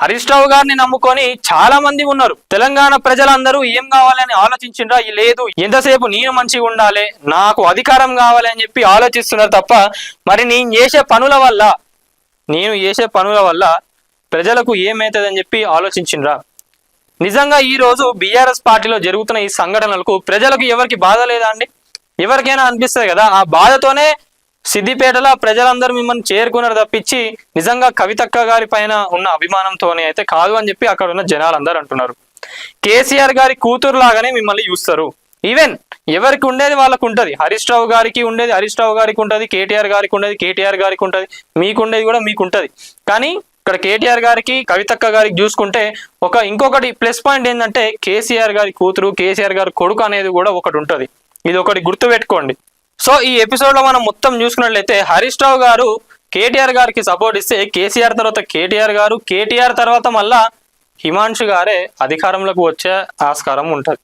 హరీష్ రావు గారిని నమ్ముకొని చాలా మంది ఉన్నారు. తెలంగాణ ప్రజలందరూ ఏం కావాలని ఆలోచించిండ్రా? లేదు, ఎంతసేపు నేను మంచిగా ఉండాలి, నాకు అధికారం కావాలి అని చెప్పి ఆలోచిస్తున్నారు తప్ప మరి నేను చేసే పనుల వల్ల ప్రజలకు ఏమవుతుందని చెప్పి ఆలోచించిండ్రా? నిజంగా ఈ రోజు బీఆర్ఎస్ పార్టీలో జరుగుతున్న ఈ సంఘటనలకు ప్రజలకు ఎవరికి బాధ లేదా అండి? ఎవరికైనా అనిపిస్తుంది కదా. ఆ బాధతోనే సిద్దిపేటలో ప్రజలందరూ మిమ్మల్ని చేరుకున్నారు తప్పించి నిజంగా కవితక్క గారి పైన ఉన్న అభిమానంతోనే అయితే కాదు అని చెప్పి అక్కడ ఉన్న జనాలందరూ అంటున్నారు. కేసీఆర్ గారి కూతురు లాగానే మిమ్మల్ని చూస్తారు. ఈవెన్ ఎవరికి ఉండేది వాళ్ళకు ఉంటుంది. హరీష్ రావు గారికి ఉండేది హరీష్ రావు గారికి ఉంటుంది, కేటీఆర్ గారికి ఉండేది కేటీఆర్ గారికి ఉంటుంది, మీకుండేది కూడా మీకు ఉంటుంది. కానీ ఇక్కడ కేటీఆర్ గారికి కవితక్క గారికి చూసుకుంటే ఇంకొకటి ప్లస్ పాయింట్ ఏంటంటే కేసీఆర్ గారి కూతురు కేసీఆర్ గారి కొడుకు అనేది కూడా ఒకటి ఉంటుంది. ఇది ఒకటి గుర్తుపెట్టుకోండి. సో ఈ ఎపిసోడ్ లో మనం మొత్తం చూసుకున్నట్లయితే హరీష్ రావు గారు కేటీఆర్ గారికి సపోర్ట్ ఇస్తే కేసీఆర్ తర్వాత కేటీఆర్ గారు, కేటీఆర్ తర్వాత మళ్ళా హిమాంశు గారే అధికారంలోకి వచ్చే ఆస్కారం ఉంటుంది.